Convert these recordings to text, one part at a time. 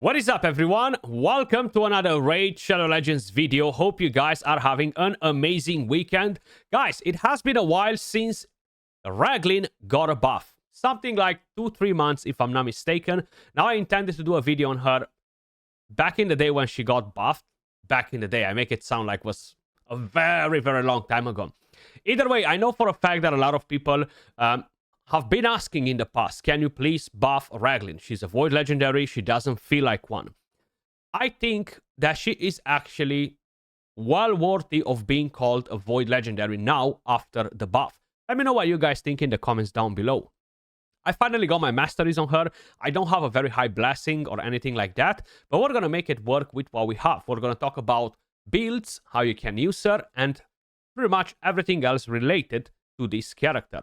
What is up, everyone? Welcome to another Raid Shadow Legends video. Hope you guys are having an amazing weekend. Guys, it has been a while since Raglin got a buff. Something like 2-3 months, if I'm not mistaken. Now, I intended to do a video on her back in the day when she got buffed. Back in the day, I make it sound like it was a very, very long time ago. Either way, I know for a fact that a lot of people have been asking in the past, can you please buff Raglin? She's a Void Legendary. She doesn't feel like one. I think that she is actually well worthy of being called a Void Legendary now after the buff. Let me know what you guys think in the comments down below. I finally got my masteries on her. I don't have a very high blessing or anything like that, but we're going to make it work with what we have. We're going to talk about builds, how you can use her, and pretty much everything else related to this character.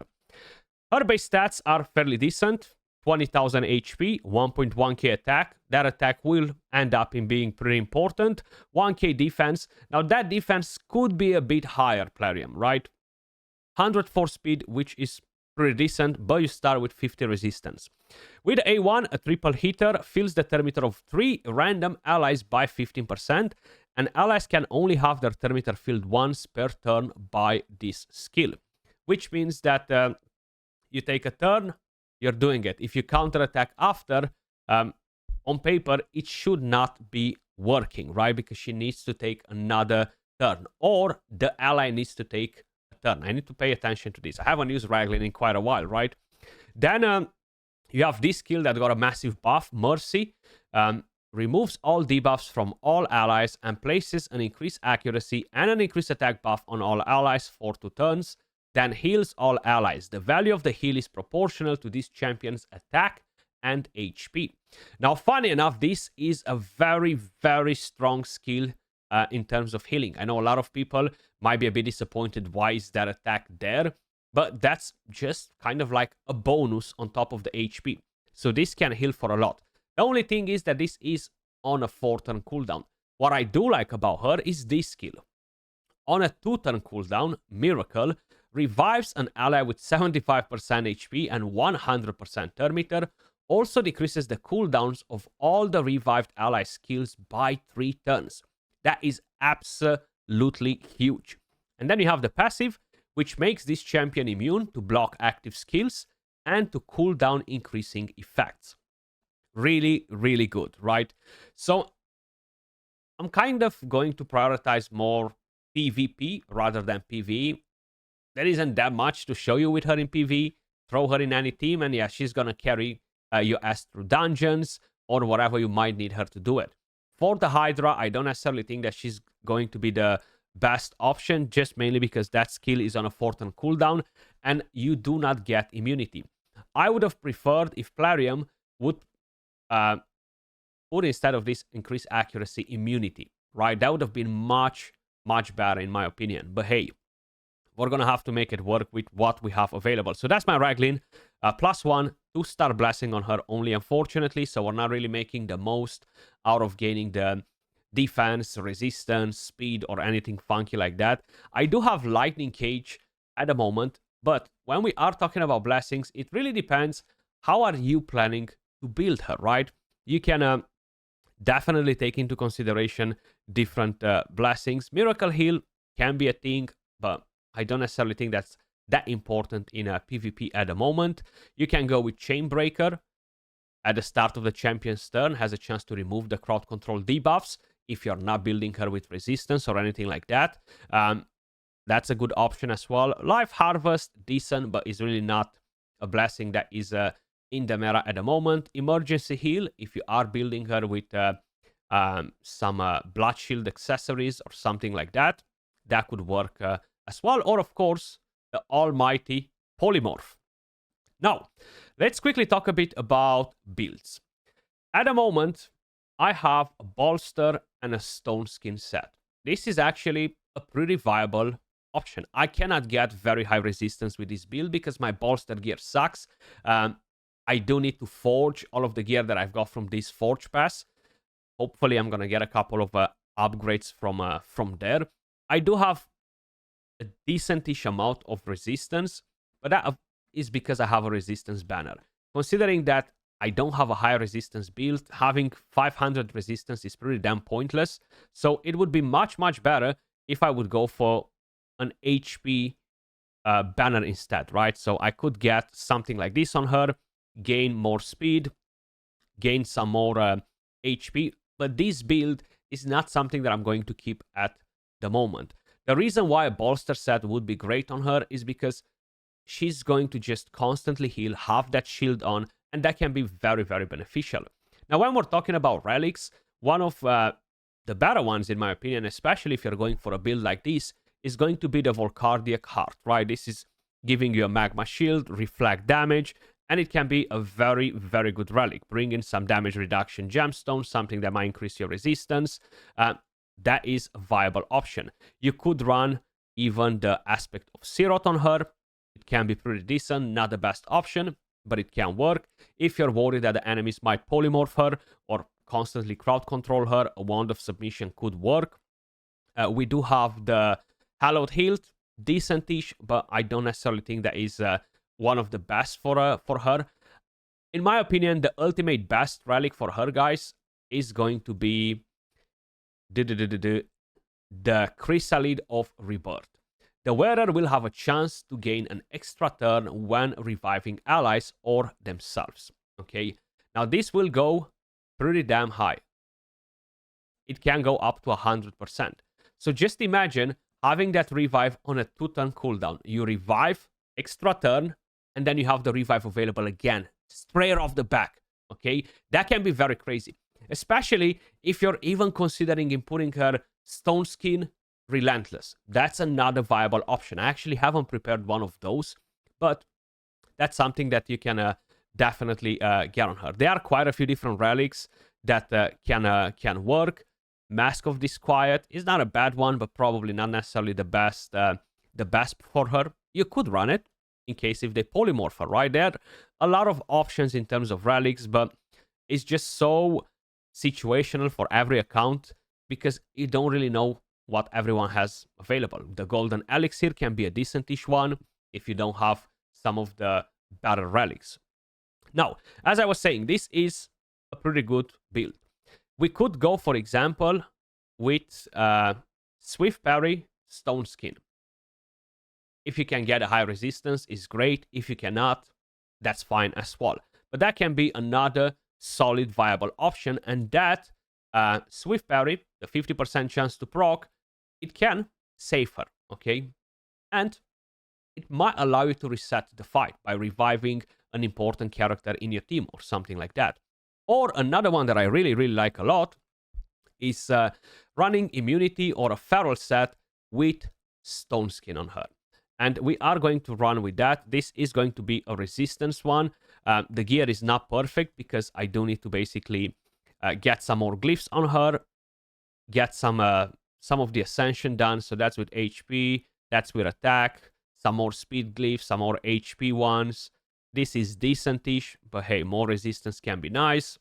Her base stats are fairly decent. 20,000 HP, 1.1k attack. That attack will end up in being pretty important. 1k defense. Now that defense could be a bit higher, Plarium, right? 104 speed, which is pretty decent, but you start with 50 resistance. With A1, a triple hitter fills the turn meter of 3 random allies by 15%, and allies can only have their turn meter filled once per turn by this skill, which means that you take a turn, you're doing it. If you counterattack after, on paper, it should not be working, right? Because she needs to take another turn, or the ally needs to take a turn. I need to pay attention to this. I haven't used Raglin in quite a while, right? Then you have this skill that got a massive buff, Mercy. Removes all debuffs from all allies and places an increased accuracy and an increased attack buff on all allies for 2 turns. Then heals all allies. The value of the heal is proportional to this champion's attack and HP. Now, funny enough, this is a very, very strong skill in terms of healing. I know a lot of people might be a bit disappointed. Why is that attack there? But that's just kind of like a bonus on top of the HP. So this can heal for a lot. The only thing is that this is on a 4-turn cooldown. What I do like about her is this skill. On a 2-turn cooldown, Miracle revives an ally with 75% HP and 100% turn meter, also decreases the cooldowns of all the revived ally skills by 3 turns. That is absolutely huge. And then you have the passive, which makes this champion immune to block active skills and to cooldown increasing effects. Really, really good, right? So I'm kind of going to prioritize more PvP rather than PvE. There isn't that much to show you with her in PvE. Throw her in any team, and yeah, she's gonna carry your ass through dungeons or whatever you might need her to do it. For the Hydra, I don't necessarily think that she's going to be the best option, just mainly because that skill is on a 4-turn cooldown, and you do not get immunity. I would have preferred if Plarium would put, instead of this increased accuracy, immunity, right? That would have been much, much better in my opinion. But hey, we're going to have to make it work with what we have available. So that's my Raglin. +1, 2-star blessing on her only, unfortunately. So we're not really making the most out of gaining the defense, resistance, speed, or anything funky like that. I do have Lightning Cage at the moment. But when we are talking about blessings, it really depends. How are you planning to build her, right? You can definitely take into consideration different blessings. Miracle Heal can be a thing, but I don't necessarily think that's that important in a PvP at the moment. You can go with Chainbreaker. At the start of the champion's turn, has a chance to remove the crowd control debuffs if you're not building her with resistance or anything like that. That's a good option as well. Life Harvest, decent, but is really not a blessing that is in the meta at the moment. Emergency Heal, if you are building her with some Blood Shield accessories or something like that, that could work as well. Or, of course, the almighty Polymorph. Now, let's quickly talk a bit about builds. At the moment, I have a bolster and a stone skin set. This is actually a pretty viable option. I cannot get very high resistance with this build because my bolster gear sucks. I do need to forge all of the gear that I've got from this forge pass. Hopefully, I'm going to get a couple of upgrades from there. I do have a decentish amount of resistance, but that is because I have a resistance banner. Considering that I don't have a high resistance build. Having 500 resistance is pretty damn pointless. So it would be much, much better if I would go for an HP banner instead, right? So I could get something like this on her, gain more speed, gain some more HP. But this build is not something that I'm going to keep at the moment. The reason why a bolster set would be great on her is because she's going to just constantly heal, have that shield on, and that can be very, very beneficial. Now, when we're talking about relics, one of the better ones, in my opinion, especially if you're going for a build like this, is going to be the Volcardiac Heart, right? This is giving you a magma shield, reflect damage, and it can be a very, very good relic. Bring in some damage reduction gemstone, something that might increase your resistance. That is a viable option. You could run even the aspect of Sirot on her. It can be pretty decent, not the best option, but it can work. If you're worried that the enemies might polymorph her or constantly crowd control her, a Wand of Submission could work. We do have the Hallowed Hilt, decentish, but I don't necessarily think that is one of the best for her. In my opinion, the ultimate best relic for her, guys, is going to be the Chrysalid of Rebirth. The wearer will have a chance to gain an extra turn when reviving allies or themselves. Okay, now this will go pretty damn high. It can go up to 100%. So just imagine having that revive on a 2-turn cooldown. You revive, extra turn, and then you have the revive available again, straight off the back. Okay, that can be very crazy, especially if you're even considering inputting her Stone Skin Relentless. That's another viable option. I actually haven't prepared one of those, but that's something that you can definitely get on her. There are quite a few different relics that can work. Mask of Disquiet is not a bad one, but probably not necessarily the best for her. You could run it in case if they polymorph her, right? There are a lot of options in terms of relics, but it's just so situational for every account because you don't really know what everyone has available. The Golden Elixir can be a decentish one if you don't have some of the better relics. Now, as I was saying, this is a pretty good build. We could go, for example, with Swift Parry, Stone Skin. If you can get a high resistance, is great. If you cannot, that's fine as well. But that can be another solid, viable option, and that Swift Parry, the 50% chance to proc, it can save her, okay? And it might allow you to reset the fight by reviving an important character in your team or something like that. Or another one that I really, really like a lot is running immunity or a feral set with Stone Skin on her. And we are going to run with that. This is going to be a resistance one. The gear is not perfect because I do need to basically get some more glyphs on her, get some of the ascension done. So that's with HP, that's with attack, some more speed glyphs, some more HP ones. This is decentish, but hey, more resistance can be nice.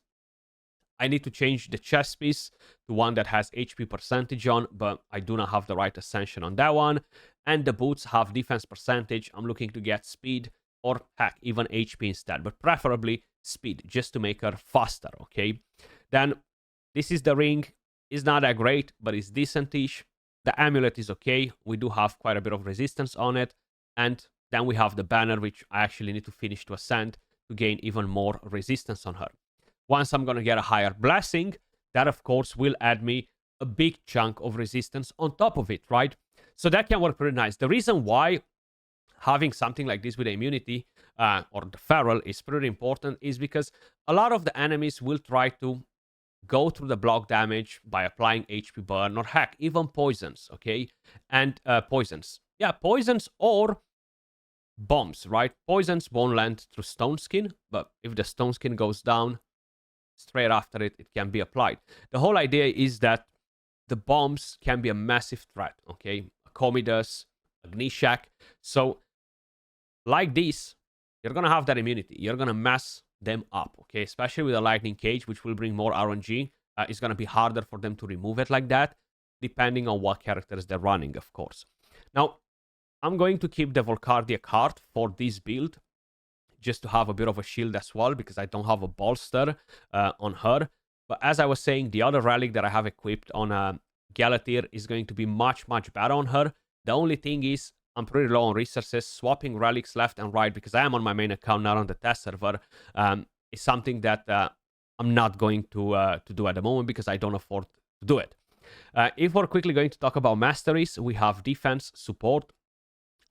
I need to change the chest piece to one that has HP percentage on, but I do not have the right ascension on that one. And the boots have defense percentage. I'm looking to get speed or heck, even HP instead, but preferably speed just to make her faster, okay? Then this is the ring. It's not that great, but it's decentish. The amulet is okay. We do have quite a bit of resistance on it. And then we have the banner, which I actually need to finish to ascend to gain even more resistance on her. Once I'm going to get a higher blessing, that of course will add me a big chunk of resistance on top of it, right? So that can work pretty nice. The reason why having something like this with immunity or the feral is pretty important is because a lot of the enemies will try to go through the block damage by applying HP burn or heck, even poisons, okay? And poisons. Yeah, poisons or bombs, right? Poisons won't land through Stone Skin, but if the Stone Skin goes down, straight after it, it can be applied. The whole idea is that the bombs can be a massive threat, okay? Commodus, Agnishak. So, like this, you're going to have that immunity. You're going to mess them up, okay? Especially with a Lightning Cage, which will bring more RNG. It's going to be harder for them to remove it like that, depending on what characters they're running, of course. Now, I'm going to keep the Volcardiac Heart for this build, just to have a bit of a shield as well, because I don't have a bolster on her. But as I was saying, the other relic that I have equipped on Galatir is going to be much better on her. The only thing is, I'm pretty low on resources. Swapping relics left and right, because I am on my main account, not on the test server, is something that I'm not going to do at the moment, because I don't afford to do it. If we're quickly going to talk about masteries, we have defense, support.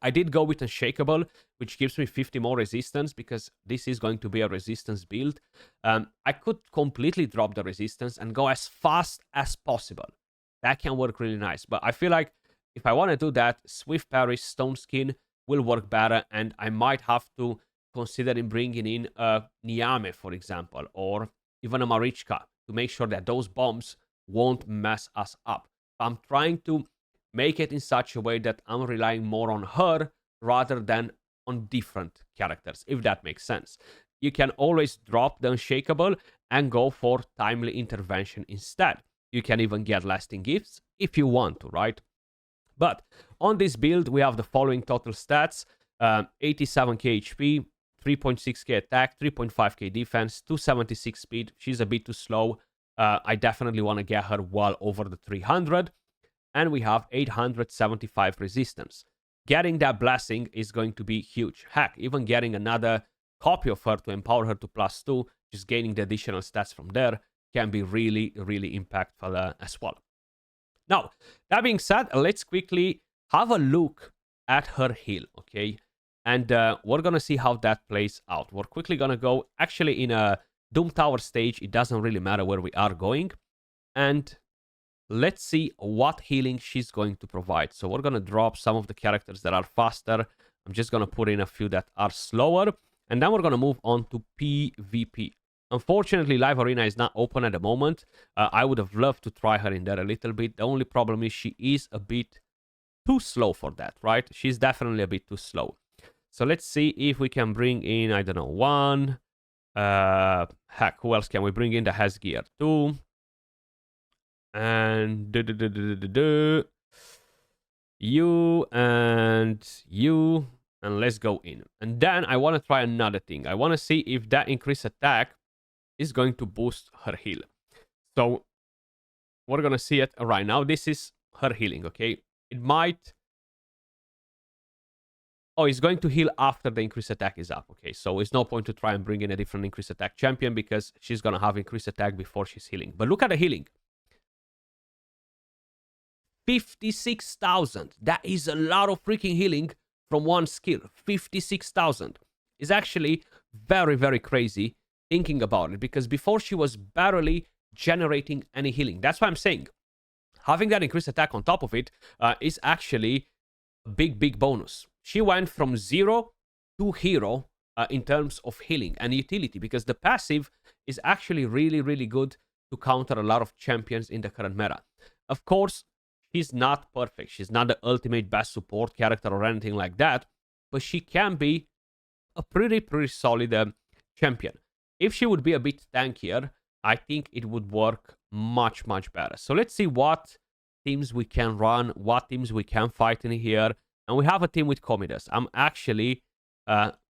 I did go with Unshakable, which gives me 50 more resistance, because this is going to be a resistance build. I could completely drop the resistance and go as fast as possible. That can work really nice. But I feel like if I want to do that, Swift Parry, Stone Skin will work better, and I might have to consider in bringing in a Niame, for example, or even a Marichka, to make sure that those bombs won't mess us up. I'm trying to make it in such a way that I'm relying more on her rather than on different characters, if that makes sense. You can always drop the Unshakable and go for Timely Intervention instead. You can even get Lasting Gifts if you want to, right? But on this build, we have the following total stats: 87k HP, 3.6k attack, 3.5k defense, 276 speed. She's a bit too slow. I definitely want to get her well over the 300. And we have 875 resistance. Getting that blessing is going to be huge. Heck, even getting another copy of her to empower her to +2, just gaining the additional stats from there, can be really impactful as well. Now, that being said, let's quickly have a look at her heal, okay? And we're going to see how that plays out. We're quickly going to go, actually, in a Doom Tower stage. It doesn't really matter where we are going. And let's see what healing she's going to provide. So we're going to drop some of the characters that are faster. I'm just going to put in a few that are slower. And then we're going to move on to PvP. Unfortunately, Live Arena is not open at the moment. I would have loved to try her in there a little bit. The only problem is she is a bit too slow for that, right? She's definitely a bit too slow. So let's see if we can bring in, I don't know, one. Heck, who else can we bring in that has gear? Two. And you and you. And let's go in. And then I want to try another thing. I want to see if that increased attack is going to boost her heal. So we're going to see it right now. This is her healing, okay? It might... Oh, it's going to heal after the increased attack is up. Okay, so it's no point to try and bring in a different increased attack champion, because she's going to have increased attack before she's healing. But look at the healing. 56,000. That is a lot of freaking healing from one skill. 56,000 is actually very crazy thinking about it, because before she was barely generating any healing. That's why I'm saying having that increased attack on top of it is actually a big bonus. She went from 0 to hero in terms of healing and utility, because the passive is actually really good to counter a lot of champions in the current meta. Of course, she's not perfect. She's not the ultimate best support character or anything like that, but she can be a pretty solid champion. If she would be a bit tankier, I think it would work much better. So let's see what teams we can run, what teams we can fight in here. And we have a team with Commodus. I'm actually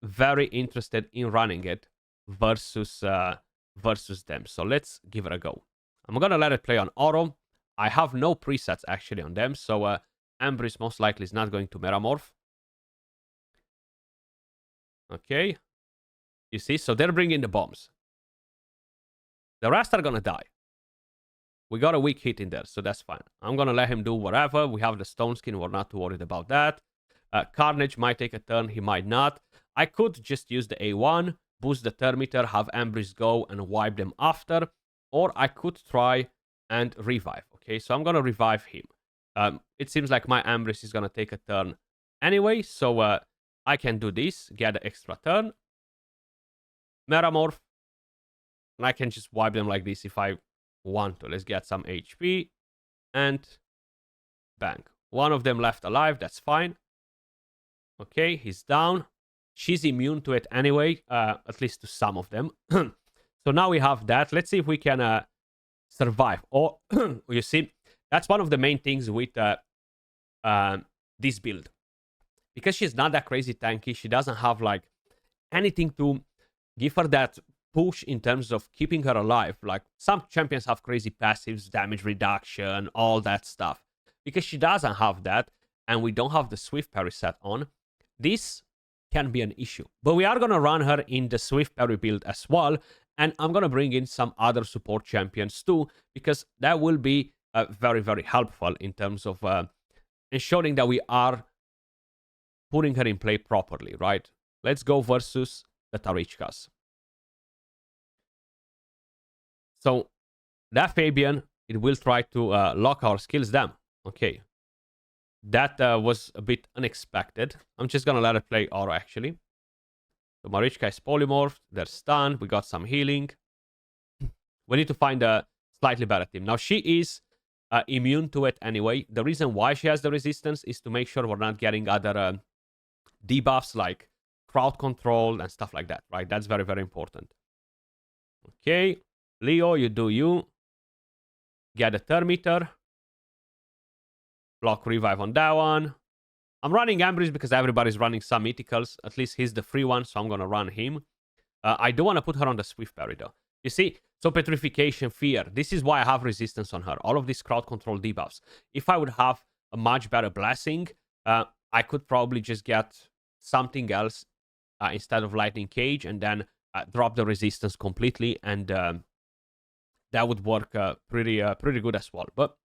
very interested in running it versus them. So let's give it a go. I'm going to let it play on auto. I have no presets actually on them. So Ambris most likely is not going to Metamorph. Okay. You see? So they're bringing the bombs. The rest are going to die. We got a weak hit in there, so that's fine. I'm going to let him do whatever. We have the Stone Skin. We're not too worried about that. Carnage might take a turn. He might not. I could just use the A1, boost the Thermitter, have Ambris go and wipe them after. Or I could try and revive. Okay, so I'm going to revive him. It seems like my Ambris is going to take a turn anyway. So I can do this, get the extra turn. Metamorph. And I can just wipe them like this if I want to. Let's get some HP. And bang. One of them left alive. That's fine. Okay, he's down. She's immune to it anyway. At least to some of them. So now we have that. Let's see if we can survive. Or, you see, that's one of the main things with this build. Because she's not that crazy tanky. She doesn't have like anything to give her that push in terms of keeping her alive. Like some champions have crazy passives, damage reduction, all that stuff. Because she doesn't have that, and we don't have the Swift parry set on, this can be an issue. But we are going to run her in the Swift parry build as well, and I'm going to bring in some other support champions too, because that will be very, very helpful in terms of ensuring that we are putting her in play properly, right? Let's go versus the Tarichkas. So that Fabian, it will try to lock our skills down. Okay. That was a bit unexpected. I'm just going to let it play Aura, actually. So Marichka is polymorphed. They're stunned. We got some healing. We need to find a slightly better team. Now, she is immune to it anyway. The reason why she has the resistance is to make sure we're not getting other debuffs like crowd control and stuff like that, right? That's very, very important. Okay. Leo, you do you. Get a Thermeter. Block revive on that one. I'm running Ambries because everybody's running some mythicals. At least he's the free one, so I'm going to run him. I do want to put her on the Swift parry, though. You see, so Petrification, Fear. This is why I have resistance on her. All of these crowd control debuffs. If I would have a much better Blessing, I could probably just get something else instead of Lightning Cage and then drop the resistance completely, and that would work pretty good as well. But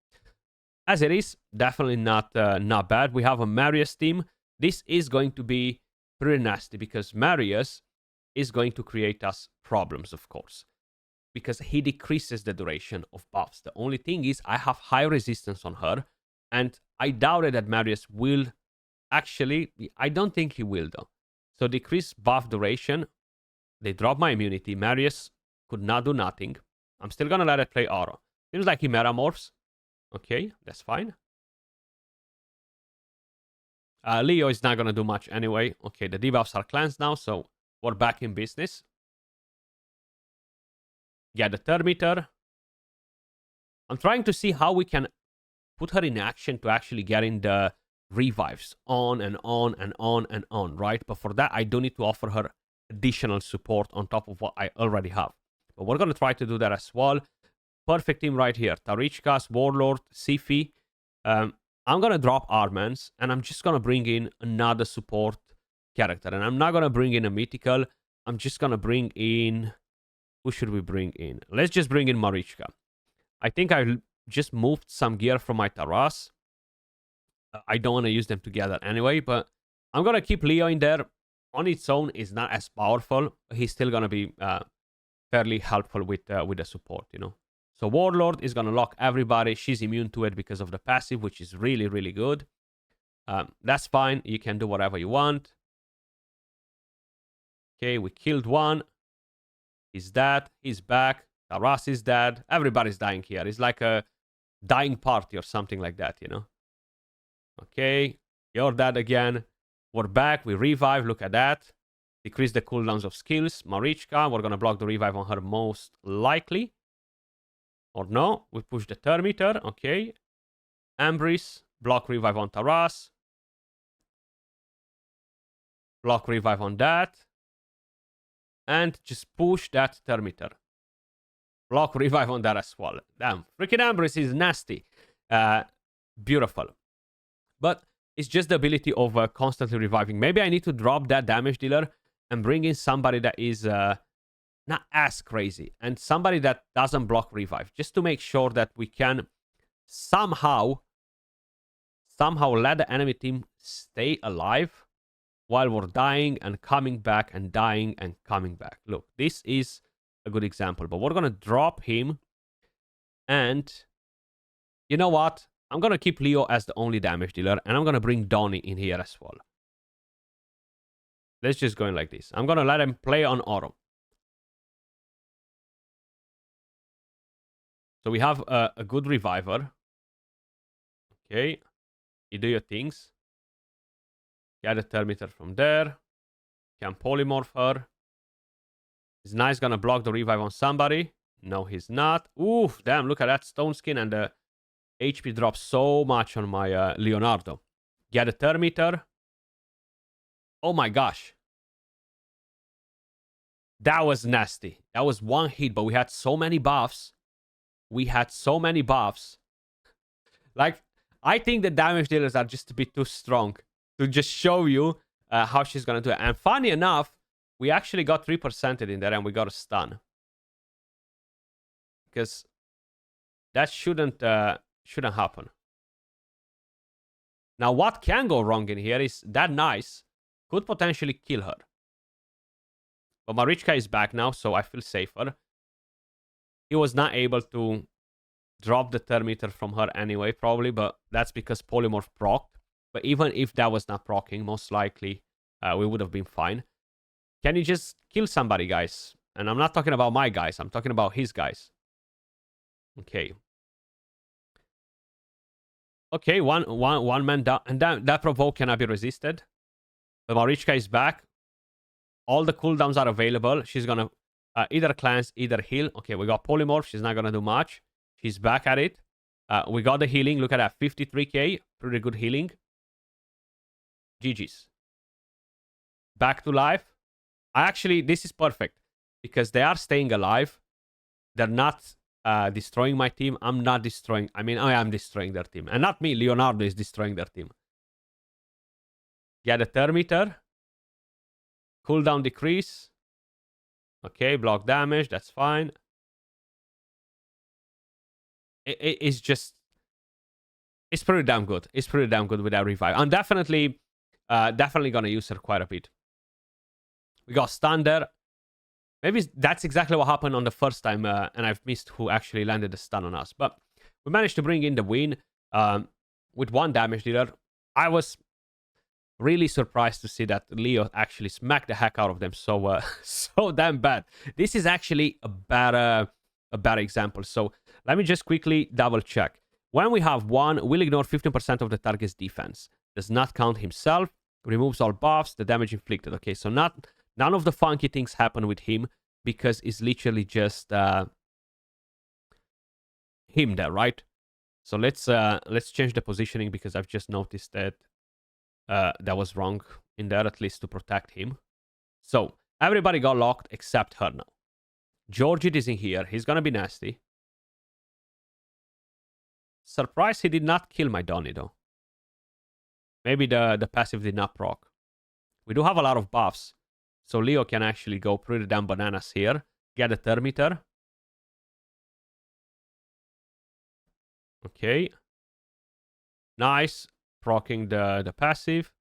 as it is, definitely not bad. We have a Marius team. This is going to be pretty nasty because Marius is going to create us problems, of course, because he decreases the duration of buffs. The only thing is I have high resistance on her, and I doubted that Marius will actually... I don't think he will, though. So decrease buff duration. They drop my immunity. Marius could not do nothing. I'm still going to let it play Aura. Seems like he metamorphs. Okay, that's fine. Leo is not going to do much anyway. Okay, the debuffs are cleansed now, so we're back in business. Get the Thermeter. I'm trying to see how we can put her in action to actually get in the revives on and on and on and on, right? But for that, I do need to offer her additional support on top of what I already have. But we're going to try to do that as well. Perfect team right here. Tarichkas, Warlord, Sifi. I'm going to drop Armans, and I'm just going to bring in another support character. And I'm not going to bring in a mythical. I'm just going to bring in... Who should we bring in? Let's just bring in Marichka. I think I just moved some gear from my Taras. I don't want to use them together anyway, but I'm going to keep Leo in there. On its own, is not as powerful. He's still going to be fairly helpful with the support, you know. So Warlord is going to lock everybody. She's immune to it because of the passive, which is really, really good. That's fine. You can do whatever you want. Okay, we killed one. He's dead. He's back. Taras is dead. Everybody's dying here. It's like a dying party or something like that, you know. Okay, you're dead again. We're back. We revive. Look at that. Decrease the cooldowns of skills. Marichka, we're going to block the revive on her most likely. Or no, we push the Thermeter. Okay. Ambris, block revive on Taras. Block revive on that. And just push that Thermeter. Block revive on that as well. Damn, freaking Ambris is nasty. Beautiful. But it's just the ability of constantly reviving. Maybe I need to drop that damage dealer and bring in somebody that is... not as crazy, and somebody that doesn't block revive, just to make sure that we can somehow let the enemy team stay alive while we're dying and coming back and dying and coming back. Look, this is a good example, but we're gonna drop him, and you know what? I'm gonna keep Leo as the only damage dealer, and I'm gonna bring Donnie in here as well. Let's just go in like this. I'm gonna let him play on auto. So we have a good reviver. Okay. You do your things. Get a Thermeter from there. Can polymorph her. Is Nice gonna block the revive on somebody? No, he's not. Oof, damn, look at that stone skin, and the HP drops so much on my Leonardo. Get a Thermeter. Oh my gosh. That was nasty. That was one hit, but we had so many buffs. We had so many buffs. Like, I think the damage dealers are just a bit too strong to just show you how she's going to do it. And funny enough, we actually got 3% in there and we got a stun. Because that shouldn't happen. Now, what can go wrong in here is that Nice could potentially kill her. But Marichka is back now, so I feel safer. He was not able to drop the thermometer from her anyway, probably, but that's because Polymorph procced. But even if that was not proccing, most likely we would have been fine. Can you just kill somebody, guys? And I'm not talking about my guys, I'm talking about his guys. Okay. Okay, one man down. And that provoke cannot be resisted. The Marichka is back. All the cooldowns are available. She's gonna either cleanse, either heal. Okay, we got Polymorph. She's not gonna do much. She's back at it. We got the healing. Look at that. 53k. Pretty good healing. GG's. Back to life. This is perfect. Because they are staying alive. They're not destroying my team. I'm not destroying. I mean, I am destroying their team. And not me. Leonardo is destroying their team. Get a thermometer. Cooldown decrease. Okay, block damage. That's fine. It's just... It's pretty damn good. It's pretty damn good with that revive. I'm definitely going to use her quite a bit. We got stun there. Maybe that's exactly what happened on the first time, and I've missed who actually landed the stun on us. But we managed to bring in the win with one damage dealer. I was really surprised to see that Leo actually smacked the heck out of them so so damn bad. This is actually a bad example. So let me just quickly double check. When we have one, we'll ignore 15% of the target's defense. Does not count himself. Removes all buffs, the damage inflicted. Okay, so none of the funky things happen with him because it's literally just him there, right? So let's change the positioning because I've just noticed that that was wrong in there, at least to protect him. So everybody got locked except her now. Georgie is in here. He's gonna be nasty. Surprised he did not kill my Donny though. Maybe the passive did not proc. We do have a lot of buffs. So Leo can actually go pretty damn bananas here. Get a thermometer. Okay. Nice. Proccing the passive.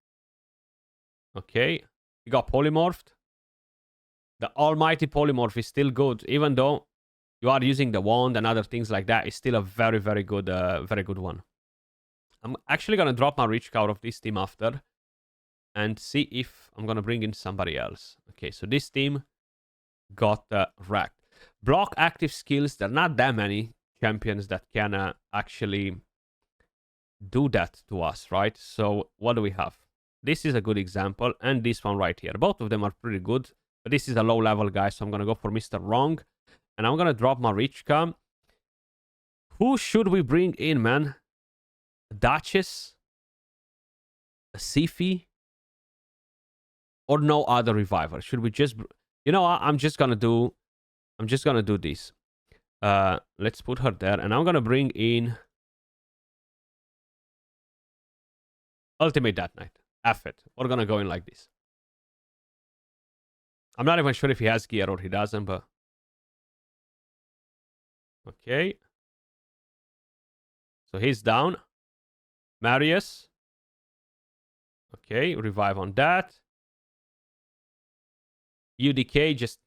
Okay. He got polymorphed. The almighty polymorph is still good. Even though you are using the wand and other things like that, it's still a very, very good one. I'm actually going to drop my Rich out of this team after. And see if I'm going to bring in somebody else. Okay, so this team got wrecked. Block active skills. There are not that many champions that can actually do that to us, right? So what do we have? This is a good example. And this one right here. Both of them are pretty good. But this is a low level guy. So I'm going to go for Mr. Wrong. And I'm going to drop my Richka. Who should we bring in, man? A Duchess? A Sifi? Or no other reviver? Should we just... You know what? I'm just gonna do this. Let's put her there. And I'm gonna bring in... Ultimate Death Knight. F it. We're gonna go in like this. I'm not even sure if he has gear or he doesn't, but... Okay. So he's down. Marius. Okay, revive on that. UDK just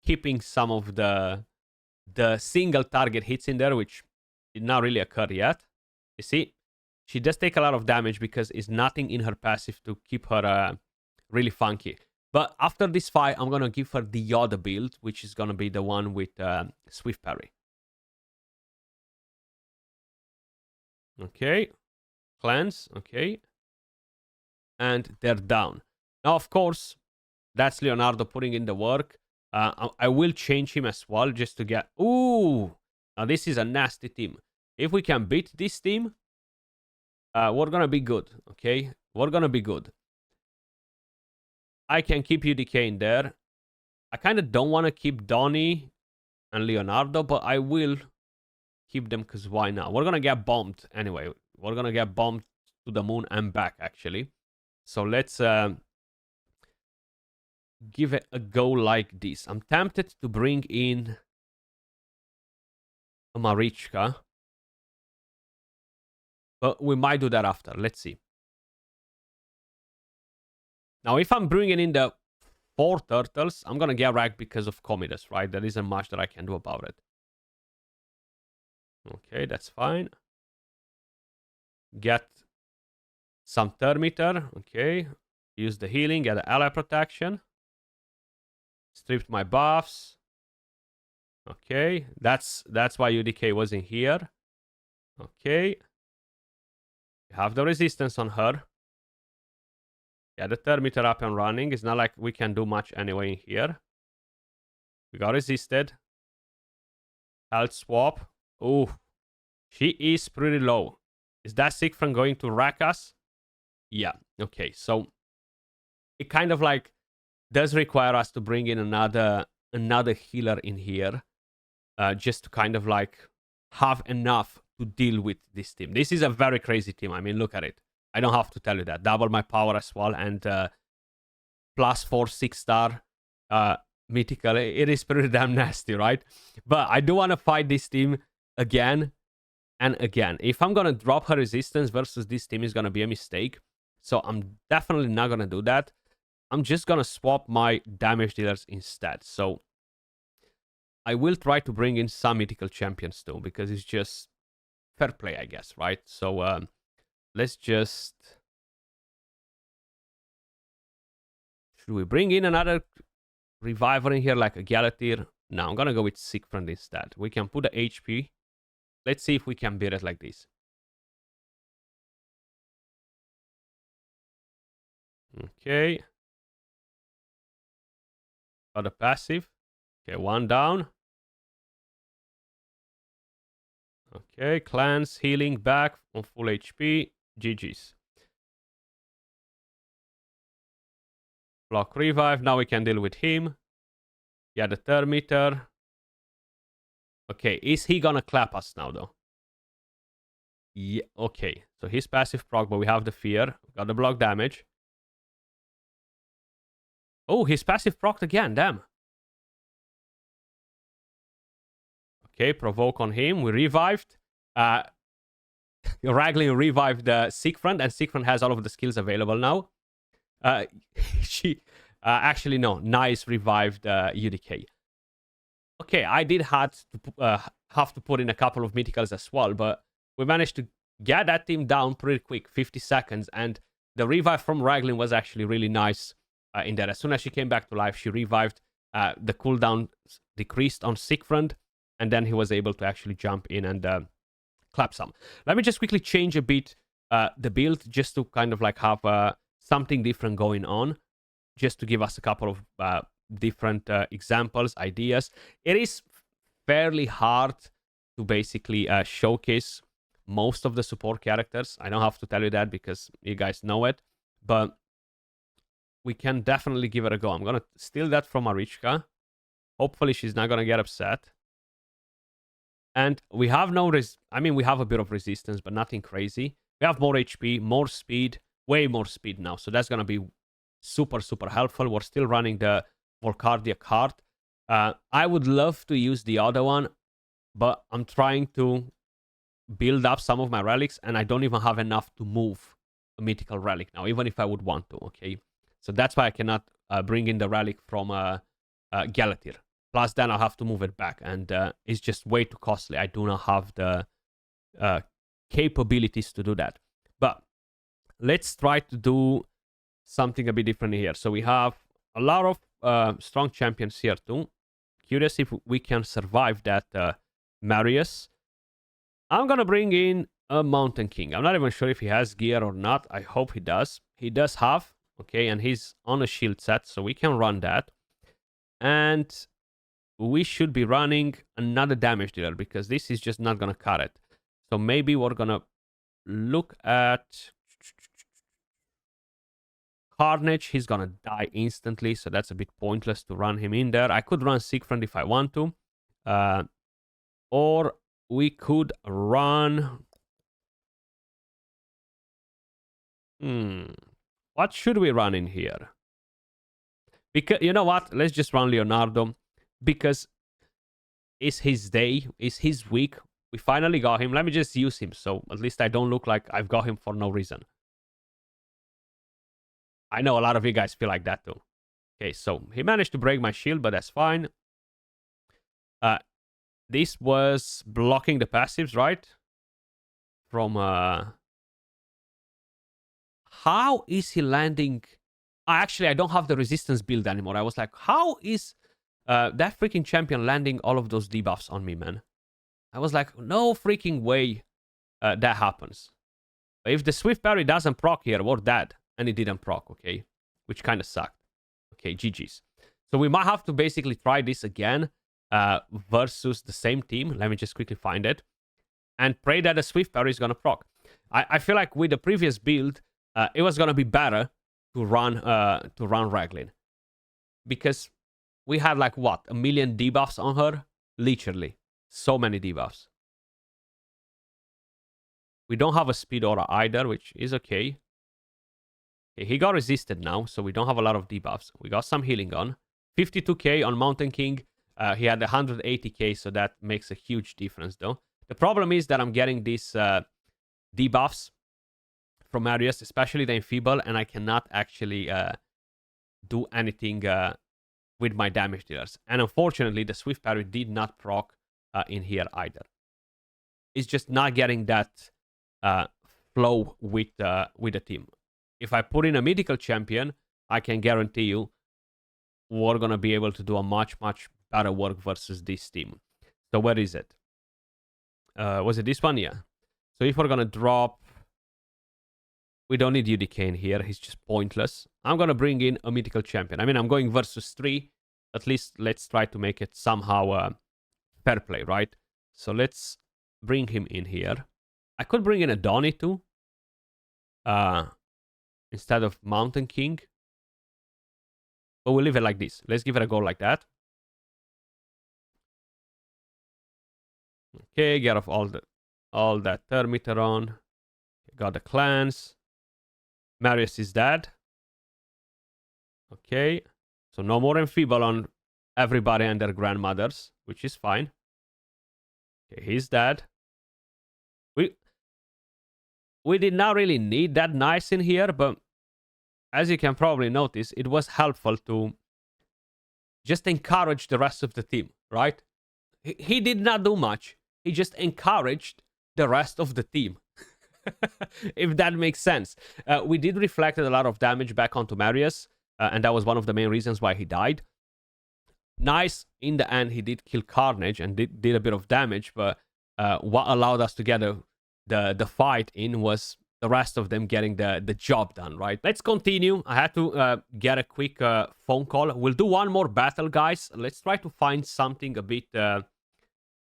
keeping some of the single target hits in there, which did not really occur yet. You see, she does take a lot of damage because it's nothing in her passive to keep her really funky. But after this fight, I'm going to give her the other build, which is going to be the one with Swift Parry. Okay. Cleanse. Okay. And they're down. Now, of course, that's Leonardo putting in the work. I will change him as well just to get... Ooh! Now, this is a nasty team. If we can beat this team, we're going to be good, okay? We're going to be good. I can keep UDK in there. I kind of don't want to keep Donnie and Leonardo, but I will keep them because why not? We're going to get bombed anyway. We're going to get bombed to the moon and back, actually. So let's give it a go like this. I'm tempted to bring in a Marichka, but we might do that after. Let's see. Now, if I'm bringing in the 4 turtles, I'm going to get wrecked because of Commodus, right? There isn't much that I can do about it. Okay, that's fine. Get some Thermiter. Okay. Use the healing, get the ally protection. Stripped my buffs. Okay, that's why UDK was in here. Okay. We have the resistance on her. Yeah, the Thermiter up and running. It's not like we can do much anyway in here. We got resisted. Health swap. Oh, she is pretty low. Is that Siegfried going to wreck us? Yeah, okay. So it kind of like does require us to bring in another healer in here. Just to kind of like have enough to deal with this team. This is a very crazy team. I mean, look at it. I don't have to tell you that. Double my power as well. And +4 6-star mythical. It is pretty damn nasty, right? But I do want to fight this team again and again. If I'm going to drop her resistance versus this team is going to be a mistake. So I'm definitely not going to do that. I'm just going to swap my damage dealers instead. So I will try to bring in some mythical champions too, because it's just fair play, I guess, right? So let's just... Should we bring in another reviver in here, like a Galatir? No, I'm going to go with Siegfried instead. We can put the HP. Let's see if we can beat it like this. Okay. Got a passive. Okay, 1 down. Okay, cleanse, healing, back on full HP. GG's. Block revive. Now we can deal with him. Yeah, the Thermiter. Okay, is he gonna clap us now though? Yeah, okay. So his passive proc, but we have the fear. Got the block damage. Oh, his passive proc again, damn. Okay, provoke on him. We revived. Raglin revived Siegfried, and Siegfried has all of the skills available now. She actually no, nice revived UDK. Okay, I did have to put in a couple of mythicals as well, but we managed to get that team down pretty quick, 50 seconds, and the revive from Raglin was actually really nice in that. As soon as she came back to life, she revived. The cooldown decreased on Siegfried, and then he was able to actually jump in and clap some. Let me just quickly change a bit the build, just to kind of like have something different going on, just to give us a couple of different examples, ideas. It is fairly hard to basically showcase most of the support characters. I don't have to tell you that because you guys know it, but we can definitely give it a go. I'm going to steal that from Marichka. Hopefully she's not going to get upset. And we have we have a bit of resistance, but nothing crazy. We have more HP, more speed, way more speed now. So that's going to be super, super helpful. We're still running the Volcardia card. I would love to use the other one, but I'm trying to build up some of my relics, and I don't even have enough to move a mythical relic now, even if I would want to, okay? So that's why I cannot bring in the relic from Galatir. Plus, then I'll have to move it back, and it's just way too costly. I do not have the capabilities to do that. But let's try to do something a bit different here. So we have a lot of strong champions here too. Curious if we can survive that Marius. I'm going to bring in a Mountain King. I'm not even sure if he has gear or not. I hope he does. He does have, okay, and he's on a shield set, so we can run that. And we should be running another damage dealer because this is just not going to cut it. So maybe we're going to look at Carnage. He's gonna die instantly, so that's a bit pointless to run him in there. I could run Siegfried if I want to. Or we could run... What should we run in here? Because, you know what? Let's just run Leonardo. Because it's his day. It's his week. We finally got him. Let me just use him, so at least I don't look like I've got him for no reason. I know a lot of you guys feel like that too. Okay, so he managed to break my shield, but that's fine. This was blocking the passives, right? From... How is he landing... Actually, I don't have the resistance build anymore. I was like, how is that freaking champion landing all of those debuffs on me, man? I was like, no freaking way that happens. But if the Swift Parry doesn't proc here, we're dead. And it didn't proc, okay? Which kind of sucked. Okay, GG's. So we might have to basically try this again versus the same team. Let me just quickly find it. And pray that the Swift Parry is going to proc. I feel like with the previous build, it was going to be better to run Raglin. Because we had like, what, 1 million debuffs on her? Literally. So many debuffs. We don't have a speed aura either, which is okay. Okay, he got resisted now, so we don't have a lot of debuffs. We got some healing on. 52k on Mountain King. He had 180k, so that makes a huge difference, though. The problem is that I'm getting these debuffs from Marius, especially the Enfeeble, and I cannot actually do anything with my damage dealers. And unfortunately, the Swift Parry did not proc in here either. It's just not getting that flow with the team. If I put in a mythical champion, I can guarantee you we're going to be able to do a much, much better work versus this team. So where is it? Was it this one? Yeah. So if we're going to drop... We don't need UDK in here. He's just pointless. I'm going to bring in a mythical champion. I mean, I'm going versus 3. At least let's try to make it somehow fair play, right? So let's bring him in here. I could bring in a Donnie too. Instead of Mountain King. But we'll leave it like this. Let's give it a go like that. Okay, get off all that Thermiter on. Got the clans. Marius is dead. Okay. So no more Enfeeble on everybody and their grandmothers, which is fine. Okay, he's dead. We did not really need that nice in here, but as you can probably notice, it was helpful to just encourage the rest of the team, right? He did not do much. He just encouraged the rest of the team. If that makes sense. We did reflect a lot of damage back onto Marius, and that was one of the main reasons why he died. Nice, in the end, he did kill Carnage and did a bit of damage, but what allowed us to get the fight in was the rest of them getting the job done, right? Let's continue. I had to get a quick phone call. We'll do one more battle, guys. Let's try to find something a bit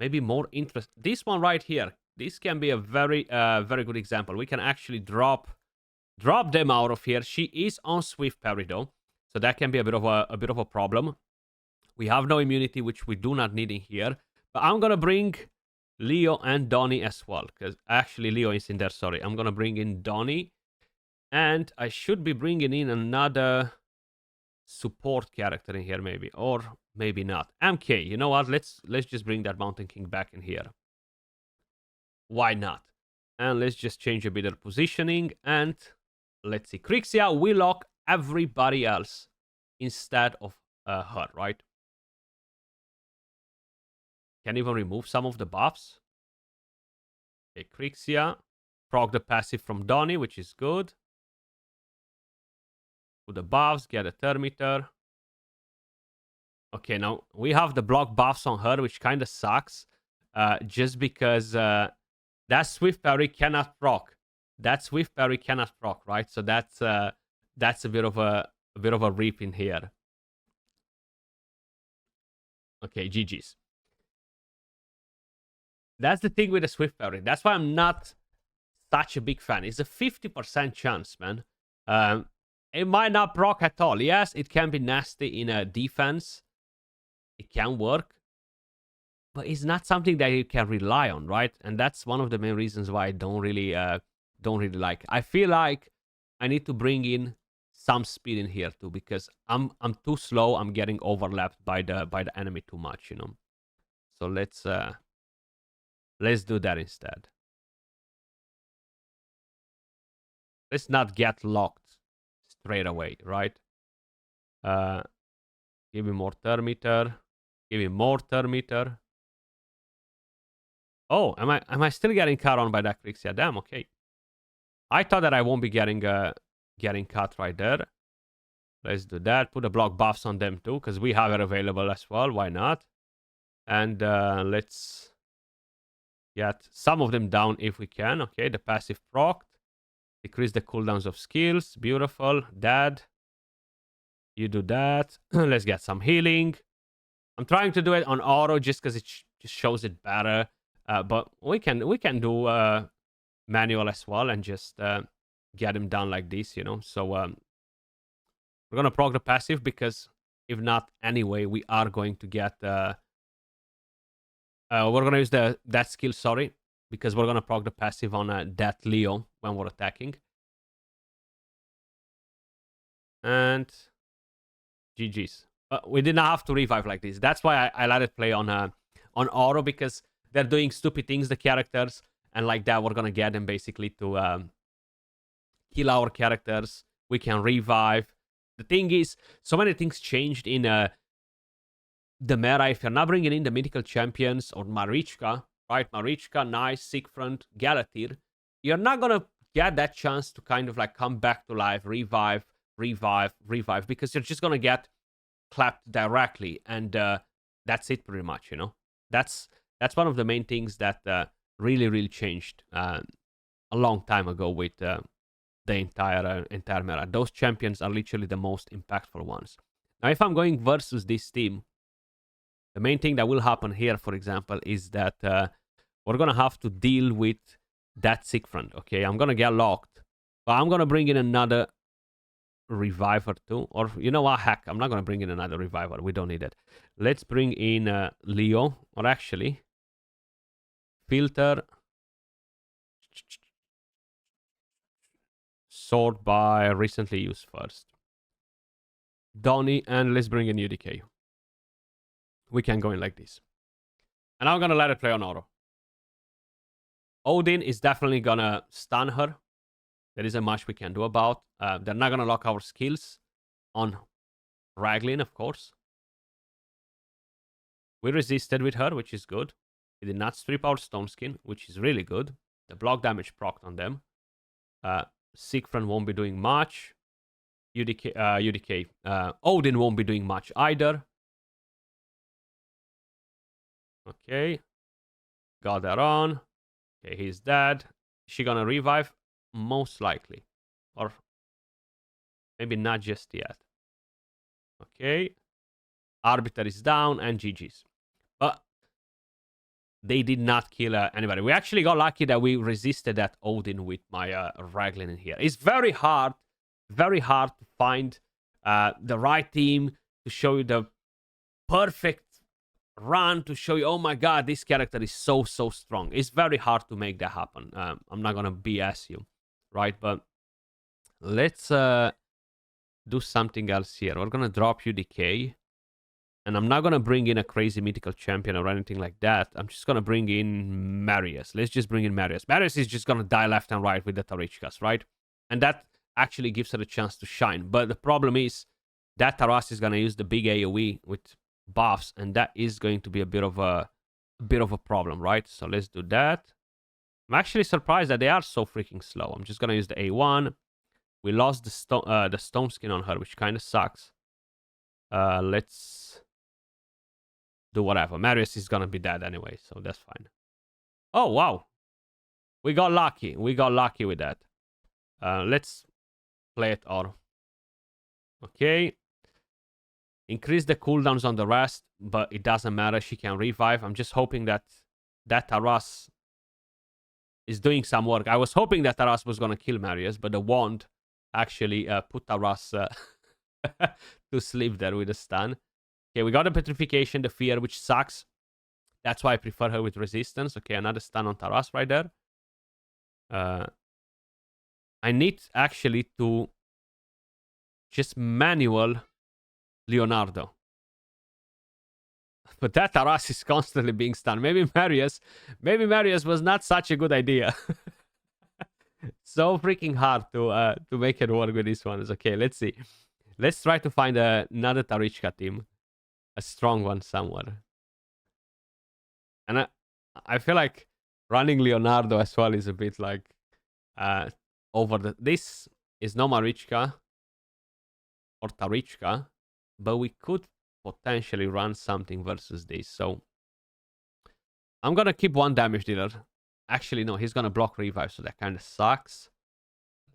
maybe more interesting. This one right here. This can be a very good example. We can actually drop them out of here. She is on Swift Parry though, so that can be a bit of a problem. We have no immunity, which we do not need in here. But I'm gonna bring Leo and Donnie as well, because actually Leo is in there. Sorry, I'm gonna bring in Donnie, and I should be bringing in another support character in here, maybe, or maybe not. MK, you know what? Let's just bring that Mountain King back in here. Why not? And let's just change a bit of positioning. And let's see. Crixia will lock everybody else instead of her, right? Can even remove some of the buffs. Okay, Crixia. Proc the passive from Donnie, which is good. Put the buffs, get a Thermiter. Okay, now we have the block buffs on her, which kind of sucks. Just because... that Swift Parry cannot proc. That Swift Parry cannot proc, right? So that's a bit of a rip in here. Okay, GG's. That's the thing with the Swift Parry. That's why I'm not such a big fan. It's a 50% chance, man. It might not proc at all. Yes, it can be nasty in a defense. It can work. But it's not something that you can rely on, right? And that's one of the main reasons why I don't really like it. I feel like I need to bring in some speed in here too, because I'm too slow. I'm getting overlapped by the enemy too much, you know. So let's do that instead. Let's not get locked straight away, right? Give me more thermometer. Give me more thermometer. Oh, am I still getting cut on by that Crixia? Damn, okay. I thought that I won't be getting cut right there. Let's do that. Put the block buffs on them too, because we have it available as well. Why not? And let's get some of them down if we can. Okay, the passive proc. Decrease the cooldowns of skills. Beautiful. Dad. You do that. Let's get some healing. I'm trying to do it on auto just because it just shows it better. But we can do manual as well and just get him down like this, you know. So we're gonna proc the passive, because if not, anyway, we are going to get. We're gonna use that skill, sorry, because we're gonna proc the passive on that Leo when we're attacking. And GG's. We did not have to revive like this. That's why I let it play on auto, because they're doing stupid things, the characters, and like that, we're gonna get them basically to kill our characters. We can revive. The thing is, so many things changed in the meta. If you're not bringing in the mythical champions or Marichka, right? Marichka, Nice, Sigfront, Galatir, you're not gonna get that chance to kind of like come back to life, revive, because you're just gonna get clapped directly, and that's it pretty much, you know. That's one of the main things that really changed a long time ago with the entire meta. Those champions are literally the most impactful ones. Now, if I'm going versus this team, the main thing that will happen here, for example, is that we're gonna have to deal with that Sigfront. Okay, I'm gonna get locked, but I'm gonna bring in another reviver too, or you know what, heck, I'm not gonna bring in another reviver. We don't need it. Let's bring in Leo, or actually filter, sort by recently used first, Donny, and let's bring in UDK. We can go in like this, and I'm gonna let it play on auto. Odin is definitely gonna stun her. There isn't much we can do about. They're not gonna lock our skills on Raglin, of course. We resisted with her, which is good. We did not strip our Stone Skin, which is really good. The block damage procced on them. Sigfront won't be doing much. UDK. Odin won't be doing much either. Okay. Got that on. Okay, he's dead. Is she gonna revive? Most likely. Or maybe not just yet. Okay. Arbiter is down, and GG's. But they did not kill anybody. We actually got lucky that we resisted that Odin with my Raglin in here. It's very hard to find the right team to show you the perfect run, to show you, oh my god, this character is so strong. It's very hard to make that happen. I'm not gonna BS you, right? But let's do something else here. We're gonna drop UDK. And I'm not going to bring in a crazy mythical champion or anything like that. I'm just going to bring in Marius. Let's just bring in Marius. Marius is just going to die left and right with the Tarichkas, right? And that actually gives her a chance to shine. But the problem is that Taras is going to use the big AoE with buffs, and that is going to be a bit of a problem, right? So let's do that. I'm actually surprised that they are so freaking slow. I'm just going to use the A1. We lost the Stone Skin on her, which kind of sucks. Let's do whatever. Marius is gonna be dead anyway, so that's fine. Oh, wow. We got lucky. We got lucky with that. Let's play it auto. Okay. Increase the cooldowns on the rest, but it doesn't matter. She can revive. I'm just hoping that Taras is doing some work. I was hoping that Taras was gonna kill Marius, but the wand actually put Taras to sleep there with a stun. Okay, we got a Petrification, the Fear, which sucks. That's why I prefer her with Resistance. Okay, another stun on Taras right there. I need actually to just manual Leonardo. But that Taras is constantly being stunned. Maybe Marius was not such a good idea. So freaking hard to make it work with this one. It's okay, let's see. Let's try to find another Tarichka team. A strong one somewhere. And I feel like running Leonardo as well is a bit like over the... This is no Marichka or Tarichka, but we could potentially run something versus this. So I'm gonna keep one damage dealer. Actually, no, he's gonna block revive, so that kind of sucks.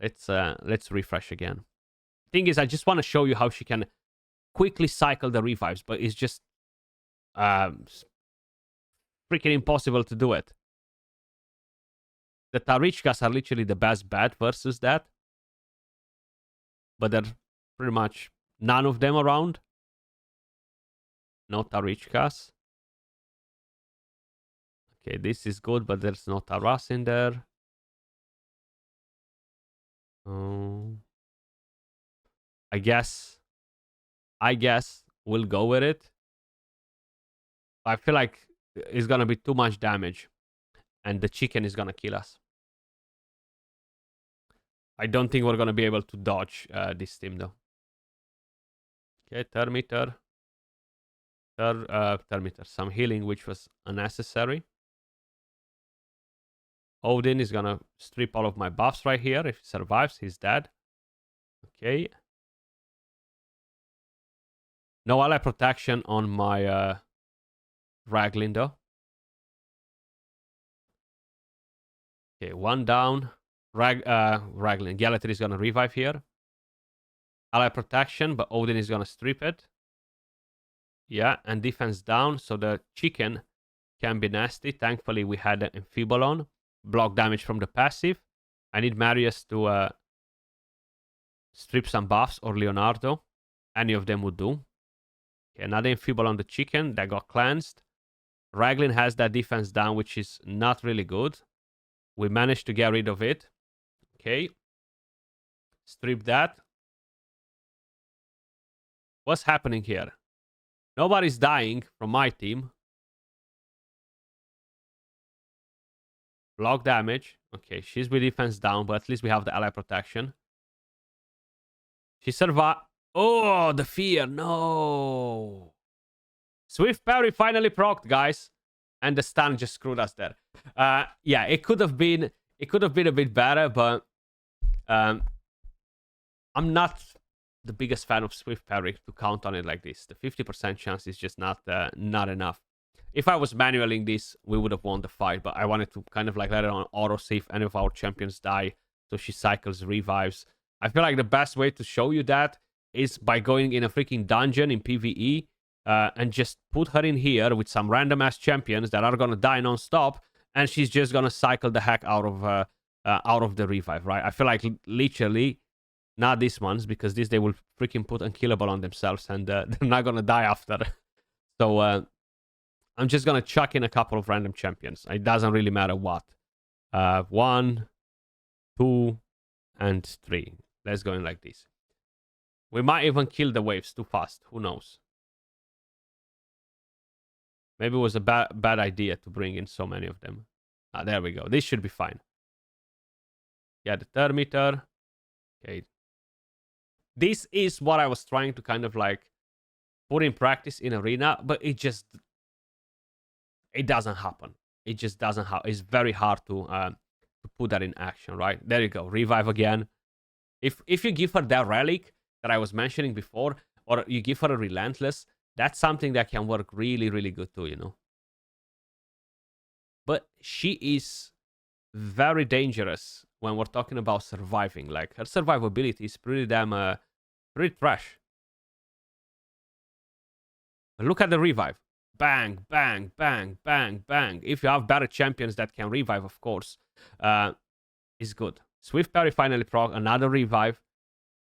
Let's refresh again. Thing is, I just want to show you how she can quickly cycle the revives, but it's just freaking impossible to do it. The Tarichkas are literally the best bet versus that, but there are pretty much none of them around. No Tarichkas. Okay, this is good, but there's no Taras in there. I guess we'll go with it. I feel like it's gonna be too much damage, and the chicken is gonna kill us. I don't think we're gonna be able to dodge this team though. Okay, Termiter. Termiter. Some healing, which was unnecessary. Odin is gonna strip all of my buffs right here. If he survives, he's dead. Okay. No ally protection on my Raglin though. Okay, one down. Raglin. Galatry is gonna revive here. Ally protection, but Odin is gonna strip it. Yeah, and defense down, so the chicken can be nasty. Thankfully, we had an Enfeeble on. Block damage from the passive. I need Marius to strip some buffs, or Leonardo. Any of them would do. Okay, another Enfeeble on the chicken that got cleansed. Raglin has that defense down, which is not really good. We managed to get rid of it. Okay. Strip that. What's happening here? Nobody's dying from my team. Block damage. Okay, she's with defense down, but at least we have the ally protection. She survived. Oh, the fear. No. Swift parry finally procced, guys. And the stun just screwed us there. Yeah, it could have been a bit better, but I'm not the biggest fan of Swift parry to count on it like this. The 50% chance is just not enough. If I was manualing this, we would have won the fight, but I wanted to kind of like let it on auto see if any of our champions die, so she cycles revives. I feel like the best way to show you that is by going in a freaking dungeon in PvE and just put her in here with some random ass champions that are gonna die non-stop, and she's just gonna cycle the heck out of the revive, right? I feel like literally not these ones, because this they will freaking put unkillable on themselves, and they're not gonna die after. So I'm just gonna chuck in a couple of random champions. It doesn't really matter what. 1, 2, and 3. Let's go in like this. We might even kill the waves too fast. Who knows? Maybe it was a bad idea to bring in so many of them. There we go. This should be fine. Yeah, the Termiter. Okay. This is what I was trying to kind of like put in practice in Arena, but it doesn't happen. It just doesn't happen. It's very hard to put that in action, right? There you go. Revive again. If you give her that relic that I was mentioning before, or you give her a Relentless, that's something that can work really, really good too, you know? But she is very dangerous when we're talking about surviving. Like, her survivability is pretty damn, pretty trash. But look at the revive. Bang, bang, bang, bang, bang. If you have better champions that can revive, of course, it's good. Swift parry finally proc, another revive.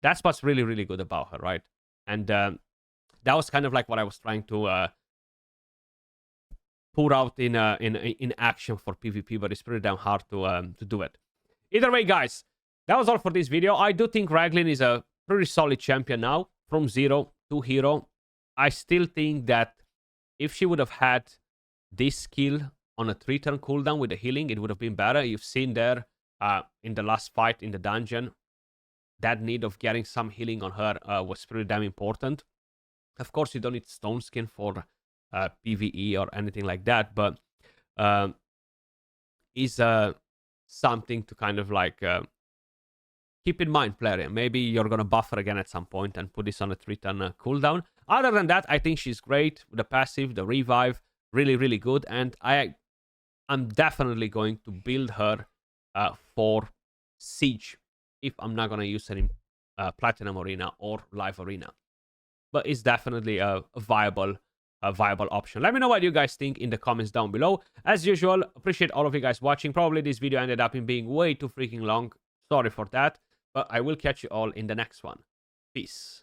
That's what's really, really good about her, right? And that was kind of like what I was trying to put out in action for PvP, but it's pretty damn hard to do it. Either way, guys, that was all for this video. I do think Raglin is a pretty solid champion now, from 0 to hero. I still think that if she would have had this skill on a 3-turn cooldown with the healing, it would have been better. You've seen there in the last fight in the dungeon, that need of getting some healing on her was pretty damn important. Of course, you don't need Stone Skin for PvE or anything like that, but is something to kind of like keep in mind, player. Maybe you're gonna buff her again at some point and put this on a 3-turn cooldown. Other than that, I think she's great. The passive, the revive, really, really good, and I'm definitely going to build her for Siege if I'm not gonna use her in Platinum Arena or Live Arena. But it's definitely a viable option. Let me know what you guys think in the comments down below. As usual, appreciate all of you guys watching. Probably this video ended up in being way too freaking long. Sorry for that. But I will catch you all in the next one. Peace.